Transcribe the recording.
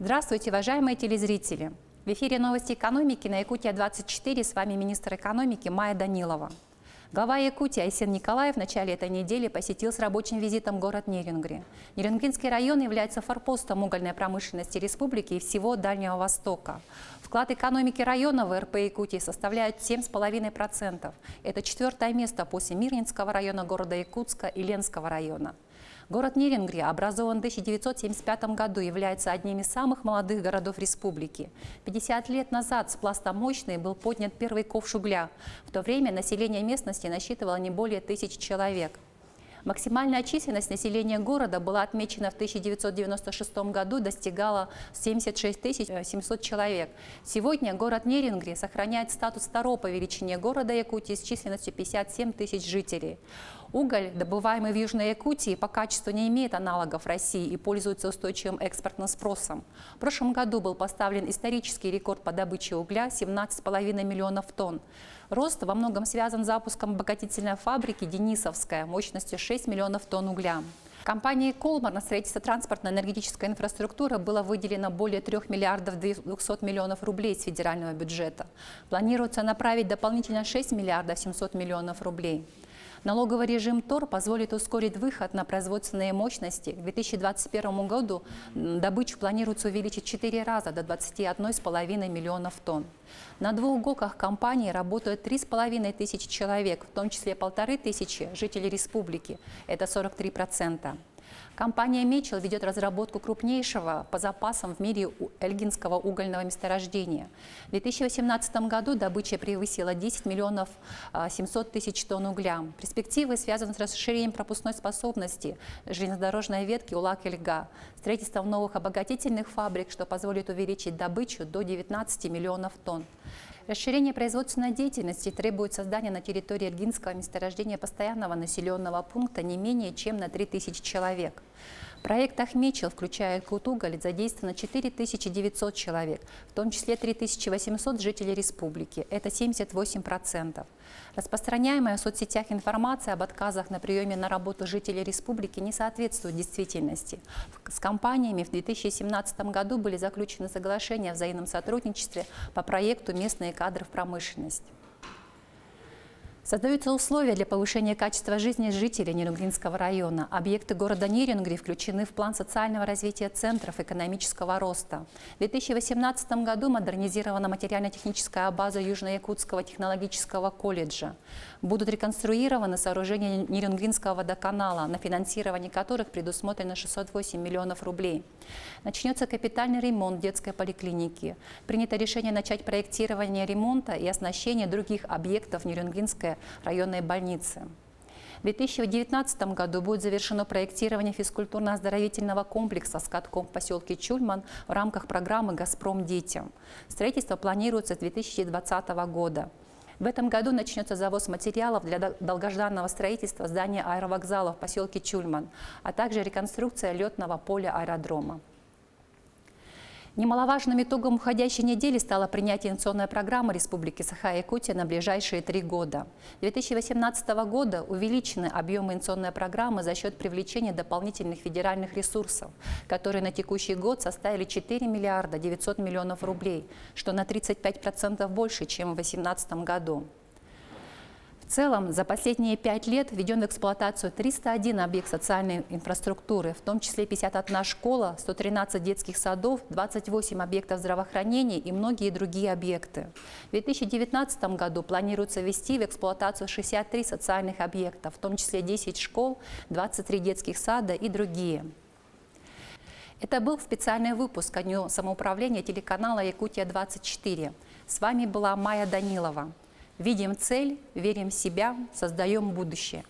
Здравствуйте, уважаемые телезрители! В эфире новости экономики на Якутия-24. С вами министр экономики Майя Данилова. Глава Якутии Айсен Николаев в начале этой недели посетил с рабочим визитом город Нерингри. Нерингринский район является форпостом угольной промышленности республики и всего Дальнего Востока. Вклад экономики района в РП Якутии составляет 7,5%. Это 4-е место после Мирнинского района города Якутска и Ленского района. Город Нерингри, образован в 1975 году, является одним из самых молодых городов республики. 50 лет назад с пласта Мощный был поднят первый ковш угля. В то время население местности насчитывало не более 1000 человек. Максимальная численность населения города была отмечена в 1996 году, достигала 76 700 человек. Сегодня город Нерингри сохраняет статус второго по величине города Якутии с численностью 57 тысяч жителей. Уголь, добываемый в Южной Якутии, по качеству не имеет аналогов в России и пользуется устойчивым экспортным спросом. В прошлом году был поставлен исторический рекорд по добыче угля – 17,5 миллионов тонн. Рост во многом связан с запуском обогатительной фабрики «Денисовская» мощностью 6 миллионов тонн угля. Компанией «Колмар» на строительство транспортно-энергетической инфраструктуры было выделено более 3 миллиардов 200 миллионов рублей из федерального бюджета. Планируется направить дополнительно 6 миллиардов 700 миллионов рублей. Налоговый режим ТОР позволит ускорить выход на производственные мощности. К 2021 году добычу планируется увеличить в 4 раза до 21,5 миллионов тонн. На 2 ГОКах компании работают 3500 человек, в том числе 1500 жителей республики. Это 43%. Компания «Мечел» ведет разработку крупнейшего по запасам в мире эльгинского угольного месторождения. В 2018 году добыча превысила 10 миллионов 700 тысяч тонн угля. Перспективы связаны с расширением пропускной способности железнодорожной ветки Улак-Эльга, строительством новых обогатительных фабрик, что позволит увеличить добычу до 19 миллионов тонн. Расширение производственной деятельности требует создания на территории эльгинского месторождения постоянного населенного пункта не менее чем на 3000 человек. В проектах «Мечел», включая Иркут-Уголь, задействовано 4900 человек, в том числе 3800 жителей республики. Это 78%. Распространяемая в соцсетях информация об отказах на приеме на работу жителей республики не соответствует действительности. С компаниями в 2017 году были заключены соглашения о взаимном сотрудничестве по проекту «Местные кадры в промышленность». Создаются условия для повышения качества жизни жителей Нерингринского района. Объекты города Нерингри включены в план социального развития центров экономического роста. В 2018 году модернизирована материально-техническая база Южно-Якутского технологического колледжа. Будут реконструированы сооружения Нерингринского водоканала, на финансирование которых предусмотрено 608 миллионов рублей. Начнется капитальный ремонт детской поликлиники. Принято решение начать проектирование ремонта и оснащение других объектов Нерингринской районной больницы. В 2019 году будет завершено проектирование физкультурно-оздоровительного комплекса с катком в поселке Чульман в рамках программы «Газпром детям». Строительство планируется с 2020 года. В этом году начнется завоз материалов для долгожданного строительства здания аэровокзала в поселке Чульман, а также реконструкция летного поля аэродрома. Немаловажным итогом уходящей недели стало принятие инвестиционной программы Республики Саха-Якутия на ближайшие 3 года. С 2018 года увеличены объемы инвестиционной программы за счет привлечения дополнительных федеральных ресурсов, которые на текущий год составили 4 миллиарда 900 миллионов рублей, что на 35% больше, чем в 2018 году. В целом, за последние 5 лет введен в эксплуатацию 301 объект социальной инфраструктуры, в том числе 51 школа, 113 детских садов, 28 объектов здравоохранения и многие другие объекты. В 2019 году планируется ввести в эксплуатацию 63 социальных объекта, в том числе 10 школ, 23 детских сада и другие. Это был специальный выпуск о Дню самоуправления телеканала «Якутия-24». С вами была Майя Данилова. Видим цель, верим в себя, создаем будущее.